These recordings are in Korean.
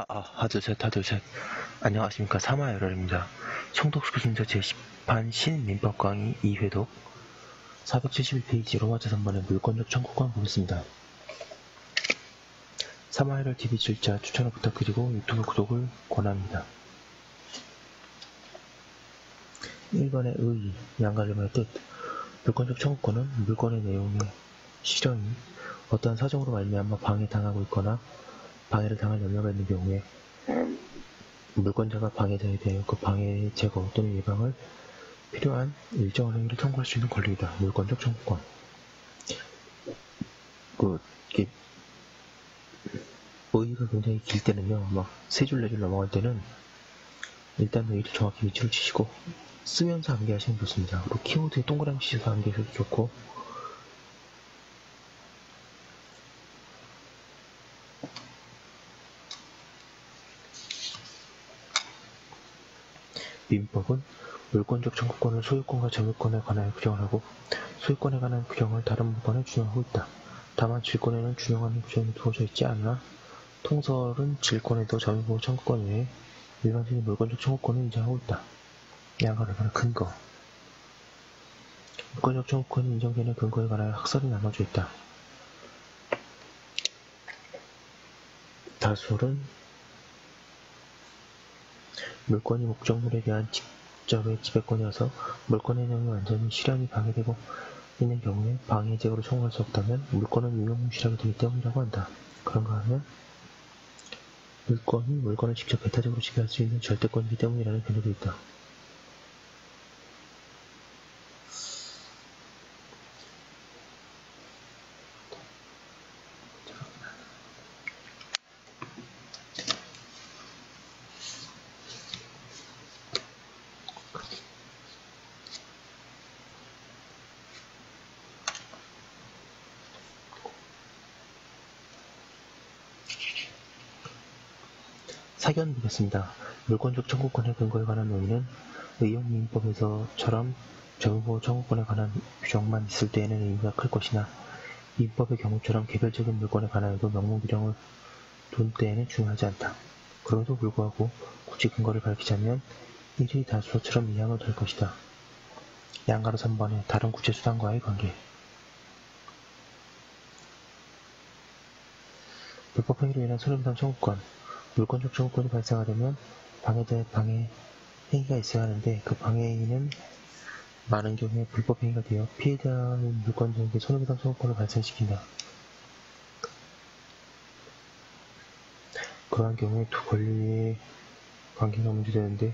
하드셋. 안녕하십니까. 사마열혈입니다. 청독수신자 제10판 신민법 강의 2회독 471페이지 로마자 3번의 물권적 청구권 보겠습니다. 사마열혈 TV 출자 추천을 부탁드리고 유튜브 구독을 권합니다. 1번의 의의, 양가름의 뜻. 물권적 청구권은 물권의 내용의 실현이 어떠한 사정으로 말미암아 방해당하고 있거나 방해를 당할 염려가 있는 경우에 물권자가 방해자에 대하여 그 방해의 제거 또는 예방을 필요한 일정한 행위를 청구할 수 있는 권리이다. 물권적 청구권. 의의가 굉장히 길 때는요, 막 세 줄, 네 줄 넘어갈 때는 일단 의의를 정확히 위치를 치시고 쓰면서 암기하시면 좋습니다. 그리고 키워드에 동그라미 치셔서 암기하셔도 좋고, 민법은 물권적 청구권을 소유권과 점유권에 관하여 규정을 하고 소유권에 관한 규정을 다른 물권에 준용하고 있다. 다만 질권에는 준용하는 규정이 두어져 있지 않으나 통설은 질권에도 점유보호 청구권 외에 일반적인 물권적 청구권을 인정하고 있다. 양가를 관한 근거. 물권적 청구권이 인정되는 근거에 관하여 학설이 나눠져 있다. 다술은 물권이 목적물에 대한 직접의 지배권이어서 물권의 내용이 완전히 실현이 방해되고 있는 경우에 방해 제거로 청구할 수 없다면 물권은 유용무실하게 되기 때문이라고 한다. 그런가 하면 물권이 물권을 직접 배타적으로 지배할 수 있는 절대권이기 때문이라는 변호도 있다. 사견 보겠습니다. 물권적 청구권의 근거에 관한 논의는 의용민법에서처럼 점유보호 청구권에 관한 규정만 있을 때에는 의미가 클 것이나 민법의 경우처럼 개별적인 물권에 관하여도 명문 규정을 둔 때에는 중요하지 않다. 그럼에도 불구하고 굳이 근거를 밝히자면 1의 다수처럼 이하로 될 것이다. 양가로 3번의 다른 구체수단과의 관계. 불법행위로 인한 손해배상 청구권. 물권적 청구권이 발생하려면 방해 행위가 있어야 하는데 그 방해 행위는 많은 경우에 불법 행위가 되어 피해자인 물권자에게 손해배상 청구권을 발생시킨다. 그러한 경우에 두 권리의 관계가 문제되는데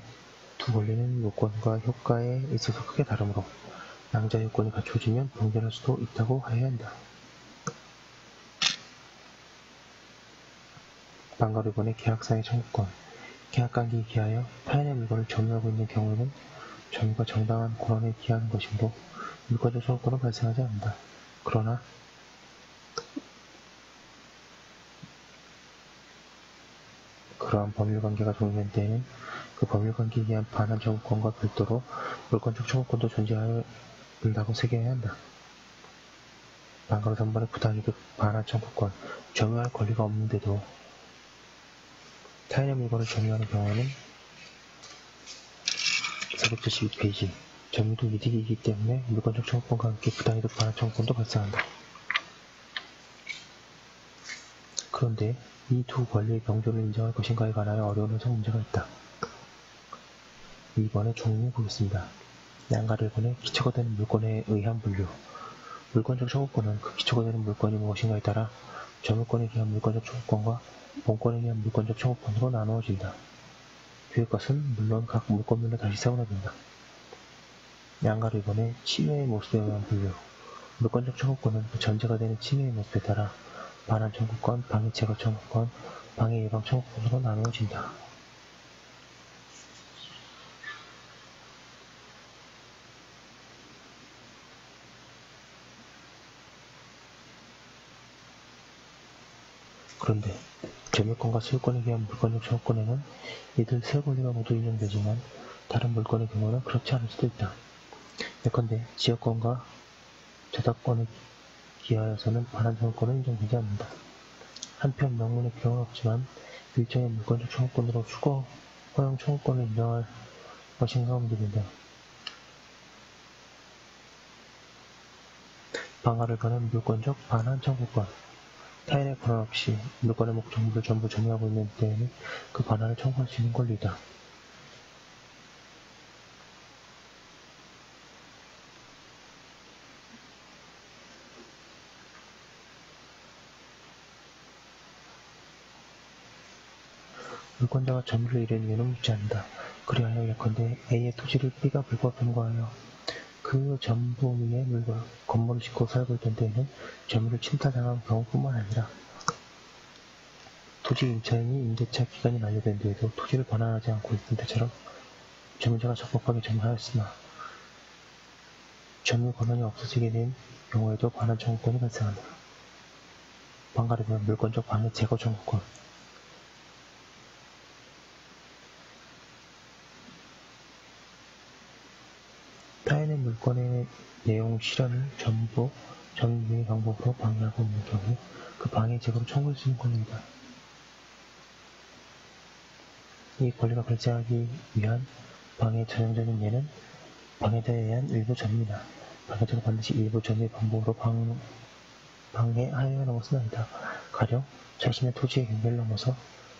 두 권리는 요건과 효과에 있어서 크게 다르므로 양자 요건이 갖춰지면 분별할 수도 있다고 해야 한다. 방가로 2번의 계약상의 청구권. 계약관계에 기하여 타인의 물건을 점유하고 있는 경우에는 점유가 정당한 권한에 기하는 것이므로 물권적 청구권은 발생하지 않는다. 그러나 그러한 법률관계가 종료된 때에는 그 법률관계에 의한 반환 청구권과 별도로 물권적 청구권도 존재해야 한다고 새겨야 한다. 방가로 3번의 부당이득 반환 청구권. 점유할 권리가 없는데도 타인의 물건을 점유하는 경우에는 472페이지 점유도 이득이기 때문에 물권적 청구권과 함께 부당이득 반환 청구권도 발생한다. 그런데 이 두 권리의 병조를 인정할 것인가에 관하여 어려운 해석 문제가 있다. 2번의 종류 보겠습니다. 양가를 보내 기초가 되는 물권에 의한 분류. 물권적 청구권은 그 기초가 되는 물권이 무엇인가에 따라 점유권에 의한 물권적 청구권과 본권에 의한 물권적 청구권으로 나누어진다. 뒤의 것은 물론 각 물권별로 다시 세워야 된다. 양가를 보내 침해의 모습에 의한 분류. 물권적 청구권은 그 전제가 되는 침해의 모습에 따라 반환 청구권, 방해 제거 청구권, 방해 예방 청구권으로 나누어진다. 그런데 점유권과 소유권에 의한 물권적 청구권에는 이들 세 권리가 모두 인정되지만 다른 물권의 경우는 그렇지 않을 수도 있다. 예컨대 지역권과 저작권에 기하여서는 반환 청구권은 인정되지 않는다. 한편 명문의 필요는 없지만 일정의 물권적 청구권으로 수거 허용 청구권을 인정할 것인가 문제된다. 방화를 거는 물권적 반환 청구권. 타인의 권한 없이 물건의 목적물을 전부 점유하고 있는 때에는 그 반환을 청구할 수 있는 권리다. 물권자가 점유를 잃은 이유는 묻지 않는다. 그리하여 예컨대 A의 토지를 B가 불법점거하여 그 전부 위에 물건, 건물을 짓고 살고 있던 때에는 점유를 침탈당한 경우뿐만 아니라 토지 임차인이 임대차 기간이 만료된 뒤에도 토지를 반환하지 않고 있던 때처럼 점유자가 적법하게 점유하였으나 점유 권한이 없어지게 된 경우에도 반환 청구권이 발생한다. 방가르면 물권적 방해 제거 청구권. 타인의 물권의 내용 실현을 전부 점유의 방법으로 방해하고 있는 경우 그 방해 제거로 청구할 수 있는 권리이다. 이 권리가 발생하기 위한 방해의 전형적인 예는 방해자에 의한 일부 점유이다. 방해자가 반드시 일부 점유의 방법으로 방해하여야 하는 것은 아니다. 가령 자신의 토지의 경계를 넘어서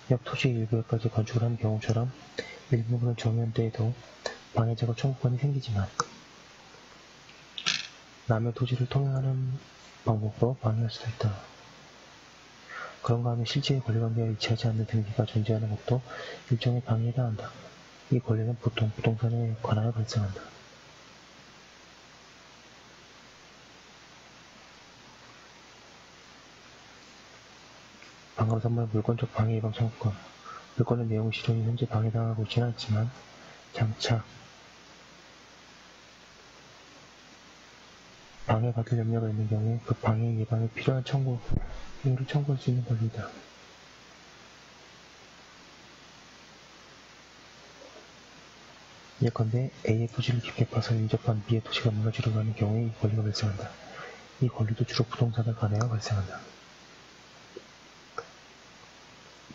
옆 토지의 일부에까지 건축을 한 경우처럼 일부분을 점유한 때에도 방해 제거 청구권이 생기지만 남의 토지를 통행하는 방법으로 방해할 수도 있다. 그런가 하면 실제의 권리관계가 일치하지 않는 등기가 존재하는 것도 일종의 방해에 해당한다. 이 권리는 보통 부동산에 관하여 발생한다. 방금 선말 물권적 방해 예방 청구권. 물권의 내용 실현이 현재 방해당하고 있지는 않지만 장차 방해받을 염려가 있는 경우에 그 방해 예방에 필요한 행위를 청구할 수 있는 권리이다. 예컨대 A의 토지를 깊게 파서 인접한 B의 토지가 무너지려고 하는 경우에 이 권리가 발생한다. 이 권리도 주로 부동산을 관하여 발생한다.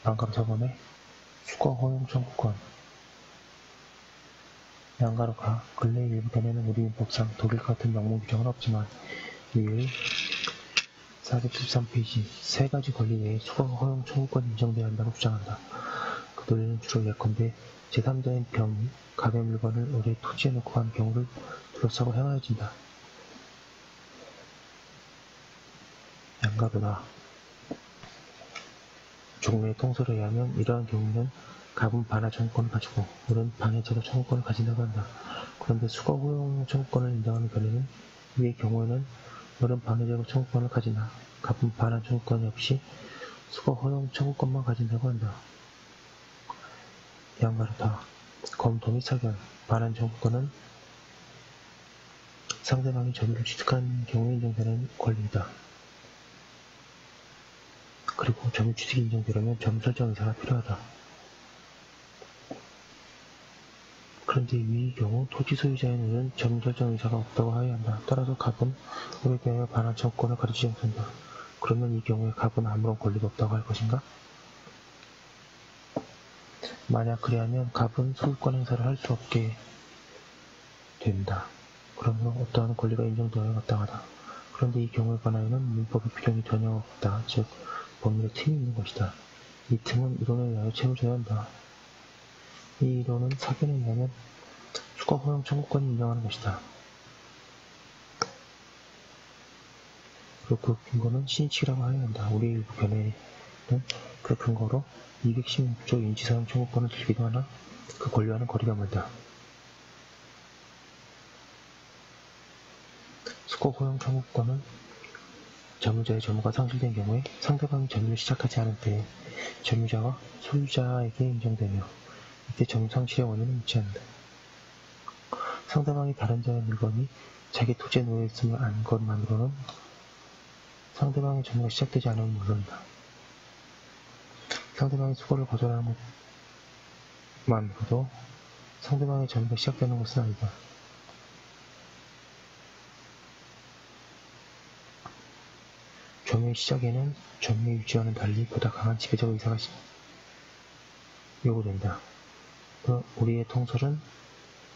방금 저번에 수거 허용 청구권. 양가로가 근래 일부 견해는 우리 민법상 독일 같은 명문 규정은 없지만 일 413페이지 세 가지 권리 외에 수거 허용 청구권이 인정되어야 한다고 주장한다. 그 논리는 주로 예컨대 제3자인 병이 가벼운 물건을 우리의 토지에 놓고 간 경우를 둘러싸고 행하여진다. 양가로가 종래의 통설에 의하면 이러한 경우는 갑은 반환 청구권을 가지고 을은 방해 제거 청구권을 가진다고 한다. 그런데 수거 허용 청구권을 인정하는 견해는 이의 경우에는 을은 방해 제거 청구권을 가지나 갑은 반환 청구권이 없이 수거 허용 청구권만 가진다고 한다. 양가르다. 검토 및 사견, 반환 청구권은 상대방이 점유를 취득한 경우에 인정되는 권리이다. 그리고 점유 취득이 인정되려면 점유 설정 의사가 필요하다. 그런데 위 경우 토지 소유자인 을은 점유 설정 의사가 없다고 하여야 한다. 따라서 갑은 을에 대하여 반환 청구권을 가지지 못한다. 그러면 이 경우에 갑은 아무런 권리도 없다고 할 것인가? 만약 그리하면 갑은 소유권 행사를 할 수 없게 된다. 그러므로 어떠한 권리가 인정되어야 마땅하다. 그런데 이 경우에 관하여는 민법의 필요성이 전혀 없다. 즉 법률에 틈이 있는 것이다. 이 틈은 이론에 의하여 채워져야 한다. 이 이론은 사견에 의하면 수거 허용 청구권이 인정하는 것이다. 그리고 그 근거는 신칙이라고 하여야 한다. 우리 일부 견해는 그 근거로 216조 인지사용 청구권을 들기도 하나 그 권리와는 거리가 멀다. 수거 허용 청구권은 점유자의 점유가 상실된 경우에 상대방이 점유를 시작하지 않을 때에 점유자와 소유자에게 인정되며 이때 점유 상실의 원인은 묻지 않는다. 상대방이 다른 자의 물건이 자기 토지에 놓여 있음을 안 것만으로는 상대방의 점유가 시작되지 않으면 물론이다. 상대방이 수거를 거절하는 것만으로도 상대방의 점유가 시작되는 것은 아니다. 점유의 시작에는 점유의 유지와는 달리 보다 강한 지배적 의사가 요구된다. 우리의 통설은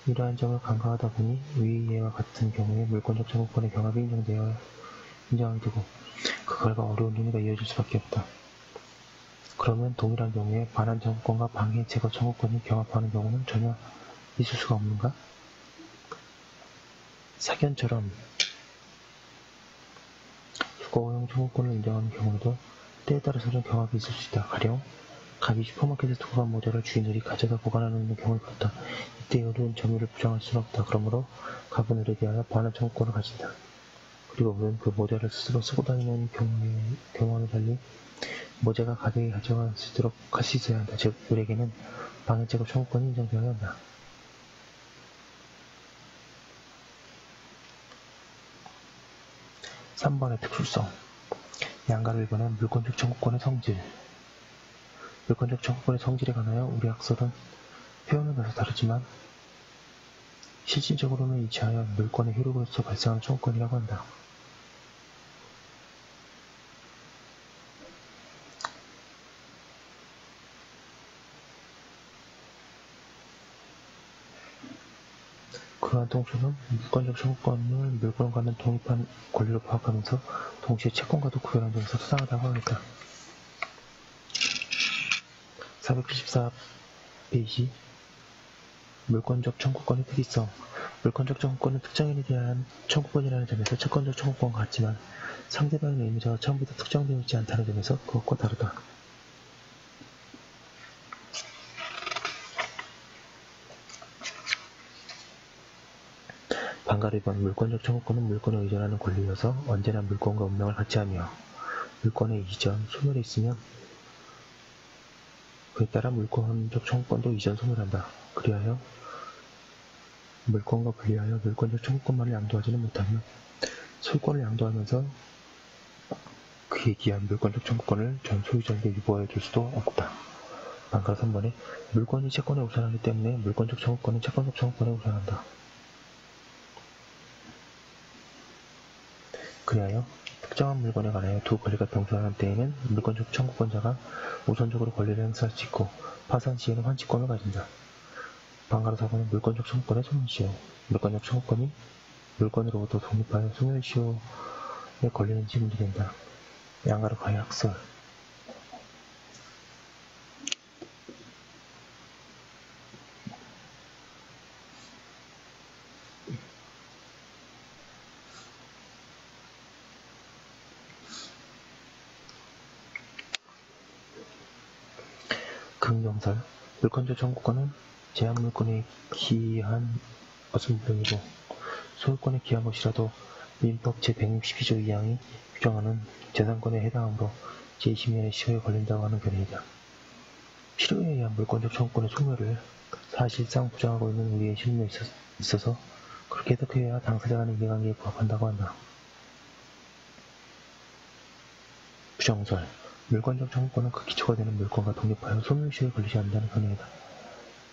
이러한 점을 간과하다 보니 위 예와 같은 경우에 물권적 청구권의 경합이 인정하게 되고 그 결과 어려운 논의가 이어질 수밖에 없다. 그러면 동일한 경우에 반환 청구권과 방해 제거 청구권이 경합하는 경우는 전혀 있을 수가 없는가? 사견처럼 주거용 청구권을 인정하는 경우에도 때에 따라서는 경합이 있을 수 있다. 가령 갑이 슈퍼마켓에 두고 간 모자를 주인들이 가져다 보관하는 경우를 봤다. 이때 을은 점유를 부정할 수는 없다. 그러므로 갑은 을에 대하여 반환 청구권을 가진다. 그리고 을은 그 모자를 스스로 쓰고 다니는 경우와는 달리 모자가 갑에게 가져갈 수 있도록 할 수 있어야 한다. 즉 을에게는 방해 제거 청구권이 인정되어야 한다. 3번의 특수성. 양가를 일본한 물권적 청구권의 성질. 물권적 청구권의 성질에 관하여 우리 학설은 표현은 다소 다르지만 실질적으로는 이치하여 물권의 효력으로서 발생하는 청구권이라고 한다. 그러한 통수는 물권적 청구권을 물권과는 독립한 권리로 파악하면서 동시에 채권과도 구별한 점에서 수상하다고 하겠다. 474페이지 물권적 청구권의 특이성. 물권적 청구권은 특정인에 대한 청구권이라는 점에서 채권적 청구권과 같지만 상대방의 의무자가 처음부터 특정되어 있지 않다는 점에서 그것과 다르다. 반가를 번 물권적 청구권은 물권에 의존하는 권리여서 언제나 물권과 운명을 같이 하며 물권의 이전, 소멸이 있으면 그에 따라 물권적 청구권도 이전, 소멸한다. 그리하여 물권과 분리하여 물권적 청구권만을 양도하지는 못하며 소유권을 양도하면서 그에 기한 물권적 청구권을 전 소유자에게 유보하여 줄 수도 없다. 반가 3번에 물권이 채권에 우선하기 때문에 물권적 청구권은 채권적 청구권에 우선한다. 그리하여 특정한 물건에 관하여 두 권리가 병존하는 때에는 물권적 청구권자가 우선적으로 권리를 행사할 수 있고 파산 시에는 환치권을 가진다. 반가로 4번은 물권적 청구권의 소멸시효. 물권적 청구권이 물권으로부터 독립하여 소멸시효에 걸리는지 문제된다. 양가로 가의 학설. 긍정설. 물권적 청구권은 제한 물권에 기한 것은 물론이고 소유권에 기한 것이라도 민법 제162조 2항이 규정하는 재산권에 해당하므로 제20년의 시효에 걸린다고 하는 견해이다. 필요에 의한 물권적 청구권의 소멸을 사실상 부정하고 있는 우리의 신문에 있어서 그렇게 해석해야 당사자 간의 이해관계에 부합한다고 한다. 부정설. 물권적 청구권은 그 기초가 되는 물권과 독립하여 소멸시효에 걸리지 않는다는 견해이다.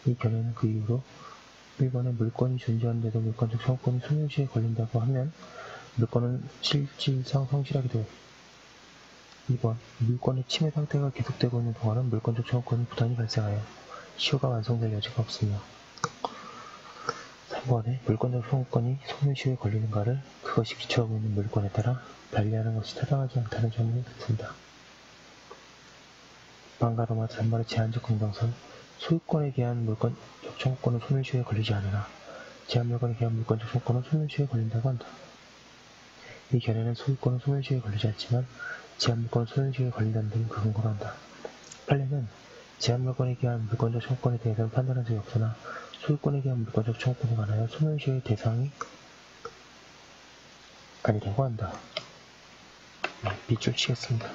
이 견해는 그 이후로 1번에 물권이 존재하는데도 물권적 청구권이 소멸시효에 걸린다고 하면 물권은 실질상 성실하게 되고 2번 물권의 침해 상태가 계속되고 있는 동안은 물권적 청구권이 부단히 발생하여 시효가 완성될 여지가 없으며 3번에 물권적 청구권이 소멸시효에 걸리는가를 그것이 기초하고 있는 물권에 따라 달리하는 것이 타당하지 않다는 점을 든다. 반가로마 3번의 제한적 긍정선. 소유권에 대한 물권적 청구권은 소멸시효에 걸리지 않으나 제한물권에 대한 물권적 청구권은 소멸시효에 걸린다고 한다. 이 견해는 소유권은 소멸시효에 걸리지 않지만 제한물권은 소멸시효에 걸린다는 등을 근거로 한다. 판례는 제한물권에 대한 물권적 청구권에 대해서는 판단한 적이 없으나 소유권에 대한 물권적 청구권에 관하여 소멸시효의 대상이 아니라고 한다. 밑줄 치겠습니다.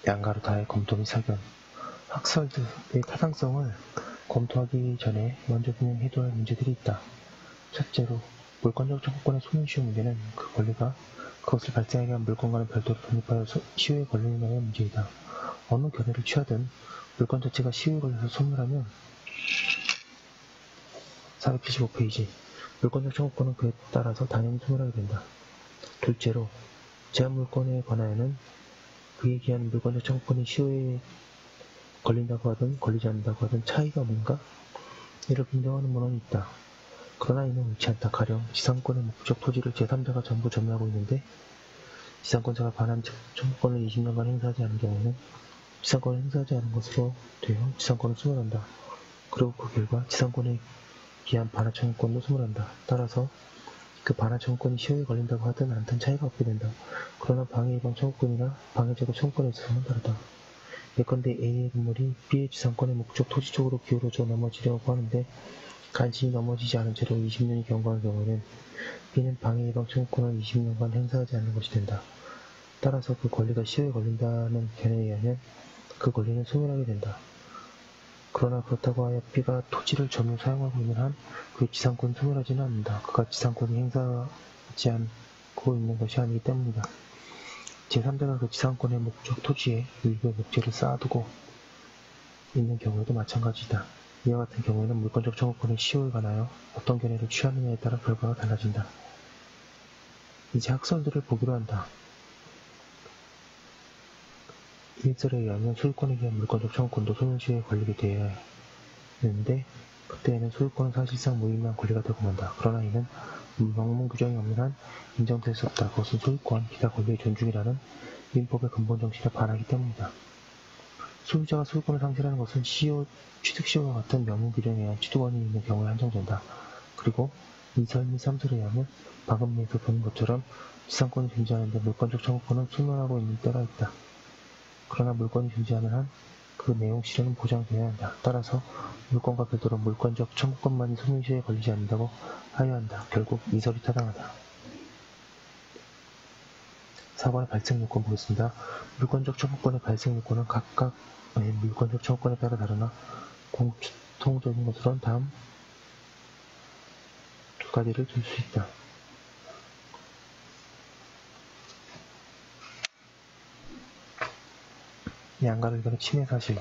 양가로 다의 검토 및 사견. 학설들의 타당성을 검토하기 전에 먼저 분명해둬야 할 문제들이 있다. 첫째로 물권적 청구권의 소멸시효 문제는 그 권리가 그것을 발생하게 한 물건과는 별도로 독립하여 시효에 걸리느냐의 문제이다. 어느 견해를 취하든 물건 자체가 시효에 걸려서 소멸하면 475페이지 물권적 청구권은 그에 따라서 당연히 소멸하게 된다. 둘째로 제한 물건에 관하여는 그에 기한 물권적 청구권이 시효에 걸린다고 하든 걸리지 않는다고 하든 차이가 없는가? 이를 인정하는 문헌이 있다. 그러나 이는 옳지 않다. 가령 지상권의 목적 토지를 제3자가 전부 점유하고 있는데 지상권자가 반환 청구권을 20년간 행사하지 않은 경우에는 지상권을 행사하지 않은 것으로 되어 지상권을 소멸한다. 그리고 그 결과 지상권에 기한 반환 청구권도 소멸한다. 따라서 그 반환 청구권이 시효에 걸린다고 하든 않든 차이가 없게 된다. 그러나 방해 예방 청구권이나 방해 제거 청구권에 있어서는 다르다. 예컨대 A의 건물이 B의 지상권의 목적 토지 쪽으로 기울어져 넘어지려고 하는데 간신히 넘어지지 않은 채로 20년이 경과한 경우에는 B는 방해 예방 청구권을 20년간 행사하지 않는 것이 된다. 따라서 그 권리가 시효에 걸린다는 견해에 의하면 그 권리는 소멸하게 된다. 그러나 그렇다고 하여 B가 토지를 점유 사용하고 있는 한 그의 지상권은 소멸하지는 않는다. 그가 지상권이 행사하지 않고 있는 것이 아니기 때문이다. 제3자가 그 지상권의 목적 토지에 일부의 목재를 쌓아두고 있는 경우에도 마찬가지다. 이와 같은 경우에는 물권적 청구권의 시효에 관하여 어떤 견해를 취하느냐에 따라 결과가 달라진다. 이제 학설들을 보기로 한다. 1설에 의하면 소유권에 대한 물권적 청구권도 소멸시효에 걸리게 되어야 하는데 그때에는 소유권은 사실상 무의미한 권리가 되고 만다. 그러나 이는 명문 규정이 없는 한 인정될 수 없다. 그것은 소유권, 기타 권리의 존중이라는 민법의 근본 정신에 반하기 때문이다. 소유자가 소유권을 상실하는 것은 취득시효와 같은 명문 규정에 의한 취득원이 있는 경우에 한정된다. 그리고 2설 및 3설에 의하면 방금에서 본 것처럼 지상권이 존재하는데 물권적 청구권은 소멸하고 있는 때가 있다. 그러나 물권이 존재하는 한 그 내용 실현은 보장되어야 한다. 따라서 물권과 별도로 물권적 청구권만이 소멸시효에 걸리지 않는다고 하여야 한다. 결국 2설이 타당하다. 4번의 발생 요건 보겠습니다. 물권적 청구권의 발생 요건은 각각의 물권적 청구권에 따라 다르나 공통적인 것으로는 다음 두 가지를 들 수 있다. 양가를 이거는 침해 사실.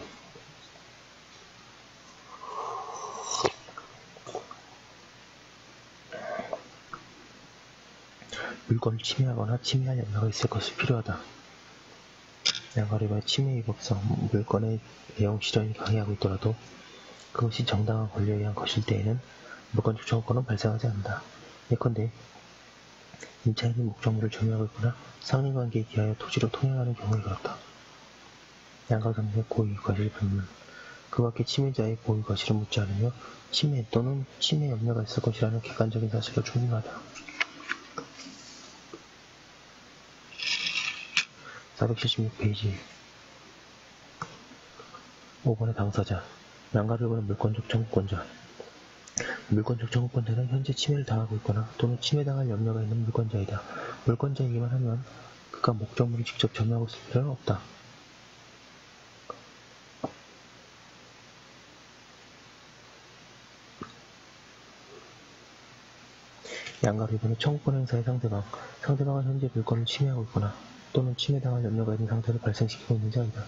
물건을 침해하거나 침해할 염려가 있을 것이 필요하다. 양가를 이거는 침해의 법성, 물건의 내용 실현이 강의하고 있더라도 그것이 정당한 권리에 의한 것일 때에는 물권적 청구권은 발생하지 않는다. 예컨대 임차인이 목적물을 점유하고 있거나 상린관계에 기하여 토지로 통행하는 경우에 그렇다. 양가 경우의 고의 과실 불문, 그 밖에 침해자의 고의 과실을 묻지 않으며 침해 또는 침해 염려가 있을 것이라는 객관적인 사실로 충분하다. 476페이지 5번의 당사자 양가를 보는 물권적 청구권자 물권적 청구권자는 현재 침해를 당하고 있거나 또는 침해당할 염려가 있는 물권자이다. 물권자이기만 하면 그가 목적물을 직접 점유하고 있을 필요는 없다. 양가를 이번에 청구권 행사의 상대방은 현재 물권을 침해하고 있거나 또는 침해당할 염려가 있는 상태를 발생시키고 있는 자이다.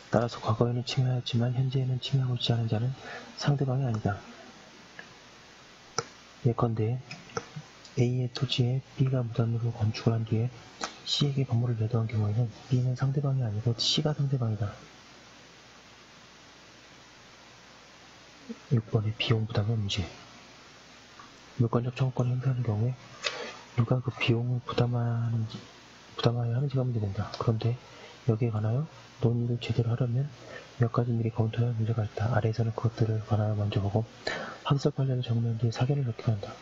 따라서 과거에는 침해하였지만 현재에는 침해하고 있지 않은 자는 상대방이 아니다. 예컨대 A의 토지에 B가 무단으로 건축을 한 뒤에 C에게 건물을 매도한 경우에는 B는 상대방이 아니고 C가 상대방이다. 6번의 비용 부담의 문제 물권적 청구권을 행사하는 경우에 누가 그 비용을 부담해야 하는지가 문제된다. 그런데 여기에 관하여 논의를 제대로 하려면 몇 가지 미리 검토해야 할 문제가 있다. 아래에서는 그것들을 관하여 먼저 보고 학습 관련을 정리한 뒤에 사견을 넣기로 한다.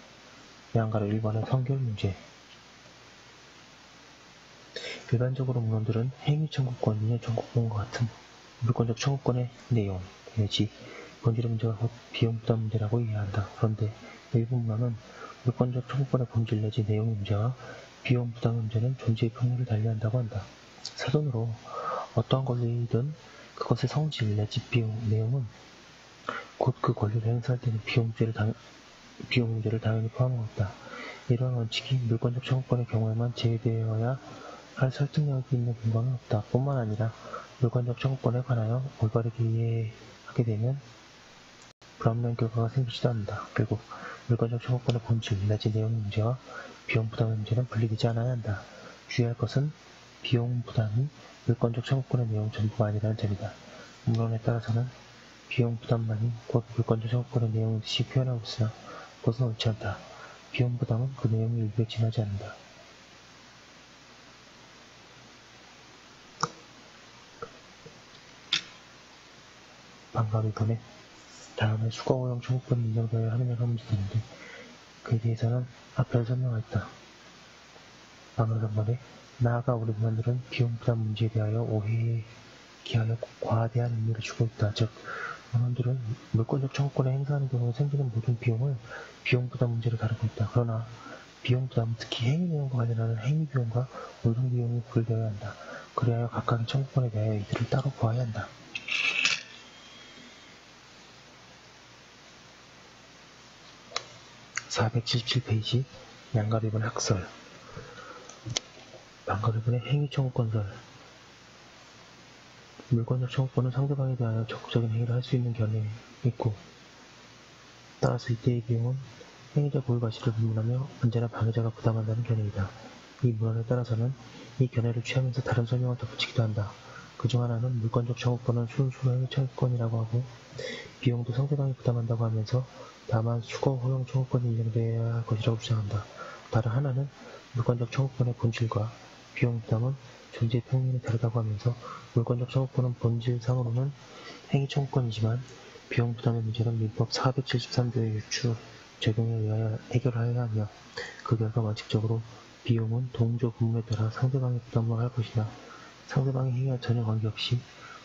양가로 1번의 성결 문제 일반적으로 문헌들은 행위 청구권, 인연 청구권과 같은 물권적 청구권의 내용, 내지 본질의 문제가 곧 비용 부담 문제라고 이해한다. 그런데 일부 문헌은 물권적 청구권의 본질 내지 내용의 문제와 비용 부담 문제는 존재의 평면을 달리한다고 한다. 사전으로 어떠한 권리든 그것의 성질 내지 비용 내용은 곧 그 권리를 행사할 때는 비용 문제를 당연히 포함하고 있다. 이러한 원칙이 물권적 청구권의 경우에만 제외되어야 할 설득력이 있는 근거는 없다. 뿐만 아니라 물권적 청구권에 관하여 올바르게 이해하게 되면 불합리한 결과가 생기지도 않는다. 결국 물권적 청구권의 본질 내지 내용 문제와 비용 부담의 문제는 분리되지 않아야 한다. 주의할 것은 비용 부담이 물권적 청구권의 내용 전부가 아니라는 점이다. 문헌에 따라서는 비용 부담만이 곧 물권적 청구권의 내용이듯이 표현하고 있으나 그것은 옳지 않다. 비용 부담은 그 내용이 일부에 지나지 않는다. 방금 이번에 다음에 수거오용 청구권이 인정되어야 하느냐가 문제되는데 그에 대해서는 앞에서 설명했다. 방금 전번에 나아가 우리 문헌들은 비용 부담 문제에 대하여 오해에 기하여 과대한 의미를 주고 있다. 즉 문헌들은 물권적 청구권을 행사하는 경우에 생기는 모든 비용을 비용 부담 문제로 다루고 있다. 그러나 비용 부담은 특히 행위 내용과 관련하는 행위 비용과 운송 비용이 구별되어야 한다. 그리하여 각각의 청구권에 대하여 이들을 따로 보아야 한다. 477페이지 양가비분 학설 방가비분의 행위청구권설 물권적 청구권은 상대방에 대하여 적극적인 행위를 할 수 있는 견해에 있고 따라서 이때의 비용은 행위자 고유 과실을 불문하며 언제나 방해자가 부담한다는 견해이다. 이 문헌에 따라서는 이 견해를 취하면서 다른 설명을 덧붙이기도 한다. 그중 하나는 물권적 청구권은 순수로 행위청구권이라고 하고 비용도 상대방이 부담한다고 하면서 다만 수거 허용 청구권이 인정되어야 할 것이라고 주장한다. 다른 하나는 물권적 청구권의 본질과 비용 부담은 존재의 평면이 다르다고 하면서 물권적 청구권은 본질상으로는 행위 청구권이지만 비용 부담의 문제는 민법 473조의 유추 적용에 의하여 해결하여야 하며 그 결과 원칙적으로 비용은 동조 근무에 따라 상대방의 부담을 할 것이나 상대방의 행위와 전혀 관계없이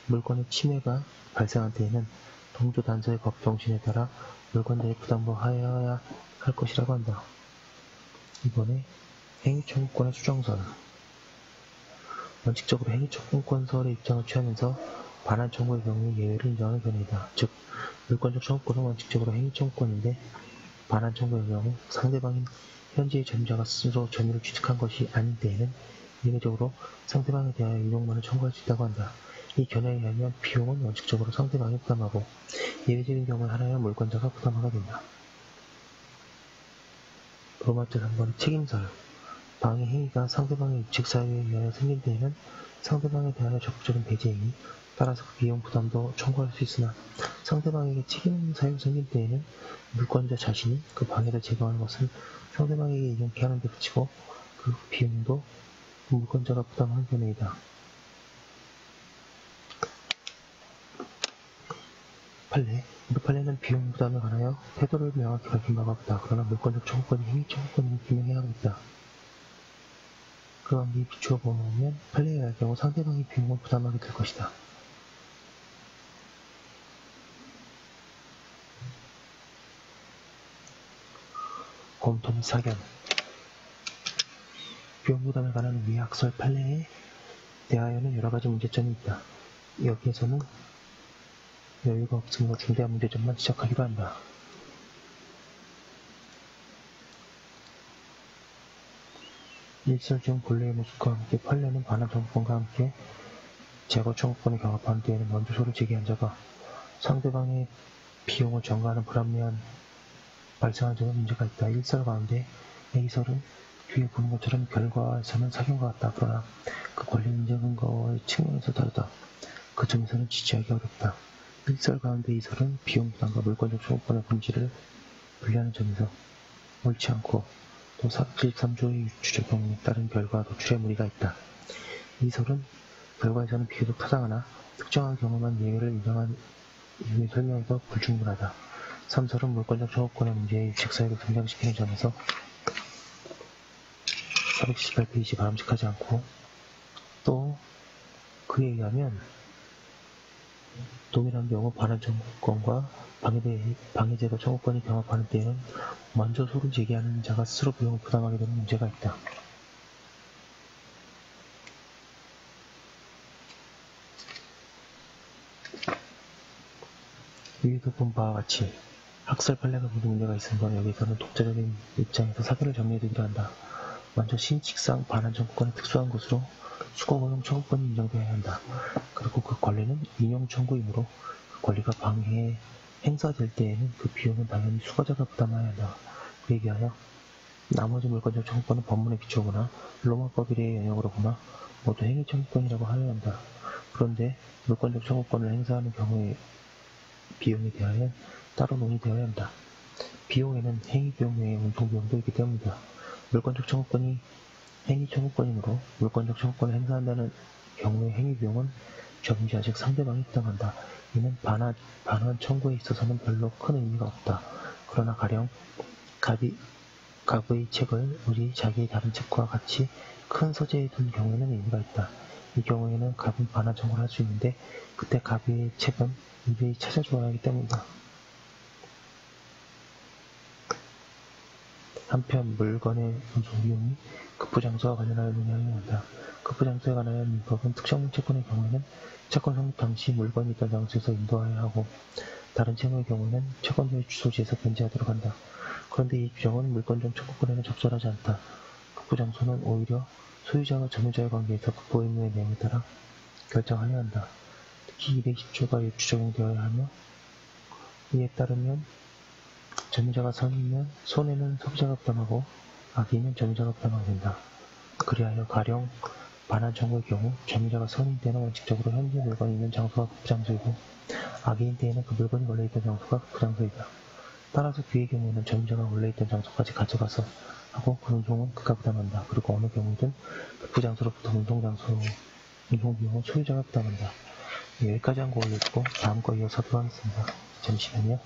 물권의 침해가 발생한 때에는 동조 단서의 법 정신에 따라 물권자의 부담을 하여야 할 것이라고 한다. 이번에 행위청구권의 수정설 원칙적으로 행위청구권설의 입장을 취하면서 반환 청구의 경우에 예외를 인정하는 견해이다. 즉, 물권적 청구권은 원칙적으로 행위청구권인데 반환 청구의 경우 상대방인 현재의 점유자가 스스로 점유를 취득한 것이 아닌 때에는 예외적으로 상대방에 대하여 인용만을 청구할 수 있다고 한다. 이 견해에 의하면 비용은 원칙적으로 상대방이 부담하고 예외적인 경우에 하나야 물권자가 부담하게 된다. 로마자 3번 책임설 방해 행위가 상대방의 유책 사유에 의하여 생긴 때에는 상대방에 대하여 적극적인 배제 행위 따라서 그 비용 부담도 청구할 수 있으나 상대방에게 책임 사유가 생긴 때에는 물권자 자신이 그 방해를 제거하는 것을 상대방에게 이용케 하는 데 그치고 그 비용도 물권자가 부담하는 견해이다. 판례 우리 판례는 비용 부담에 관하여 태도를 명확히 밝힌 바가 없다. 그러나 물권적 청구권이 행위 청구권임을 분명히 하고 있다. 그 관계에 비추어 보면 판례에 의할 경우 상대방이 비용을 부담하게 될 것이다. 검토 및 사견 비용 부담에 관한 위 학설 판례에 대하여는 여러가지 문제점이 있다. 여기에서는 여유가 없으므로 중대한 문제점만 지적하기로 한다. 일설 중 본래의 모습과 함께 판례는 반환 청구권과 함께 제거 청구권을 경합하는 때에는 먼저 소를 제기한 자가 상대방의 비용을 전가하는 불합리한 발생한 점에 문제가 있다. 일설 가운데 A설은 뒤에 보는 것처럼 결과에서는 사견과 같다. 그러나 그 권리 인정 근거의 측면에서 다르다. 그 점에서는 지지하기 어렵다. 일설 가운데 A설은 비용 부담과 물권적 청구권의 본질을 분리하는 점에서 옳지 않고 또 473조의 유추 적용에 따른 결과 도출에 무리가 있다. 이설은 결과에서는 비교적 타당하나 특정한 경우만 예외를 인정한 이유의 설명에도 불충분하다. 3설은 물권적 청구권의 문제에 유책 사유를 등장시키는 점에서 478페이지 바람직하지 않고 또 그에 의하면 동일한 경우 반환 청구권과 방해제거 청구권이 경합하는 때에는 먼저 소를 제기하는 자가 스스로 비용을 부담하게 되는 문제가 있다. 위에도 본 바와 같이 학설 판례가 모두 문제가 있으므로 여기서는 독자적인 입장에서 사교를 정리해두기로 한다. 먼저 신칙상 반환 청구권의 특수한 것으로 수거고용 청구권이 인정되어야 한다. 그리고 그 권리는 인용 청구이므로 그 권리가 방해에 행사될 때에는 그 비용은 당연히 수거자가 부담해야 한다. 그에 비하여 나머지 물권적 청구권은 법문에 기초하거나 로마법 일의 영역으로 보나 모두 행위 청구권이라고 하여야 한다. 그런데 물권적 청구권을 행사하는 경우의 비용에 대하여 따로 논의되어야 한다. 비용에는 행위 비용 외에 운송 비용도 있기 때문이다. 물권적 청구권이 행위 청구권이므로 물권적 청구권을 행사한다는 경우의 행위 비용은 점유자즉 상대방이 부담한다. 이는 반환 청구에 있어서는 별로 큰 의미가 없다. 그러나 가령 갑의 책을 우리 자기의 다른 책과 같이 큰 서재에 둔 경우에는 의미가 있다. 이 경우에는 갑은 반환 청구를 할 수 있는데 그때 갑의 책은 이들이 찾아줘야 하기 때문이다. 한편 물건의 운송 비용이 급부장소와 관련하여 논의하여야 한다. 급부장소에 관하여 민법은 특정물 채권의 경우에는 채권 성립 당시 물건이 있던 장소에서 인도하여야 하고 다른 채무의 경우에는 채권자의 주소지에서 변제하도록 한다. 그런데 이 규정은 물권적 청구권에는 적절하지 않다. 급부장소는 오히려 소유자와 점유자의 관계에서 급부 의무의 내용에 따라 결정하여야 한다. 특히 210조가 유추 적용되어야 하며 이에 따르면 점유자가 선이면 손해는 소비자가 부담하고 악의는 점유자가 부담하게 된다. 그리하여 가령 반환 청구의 경우 점유자가 선인 때는 원칙적으로 현재 물건이 있는 장소가 급부장소이고 악의인 때에는 그 물건이 원래 있던 장소가 급부장소이다. 따라서 그의 경우에는 점유자가 원래 있던 장소까지 가져가서 하고 그 운송은 그가 부담한다. 그리고 어느 경우든 급부장소로부터 운송장소 운송비용은 소유자가 부담한다. 여기까지 한 거 올려주고 다음 거 이어서 하도록 하겠습니다. 잠시만요.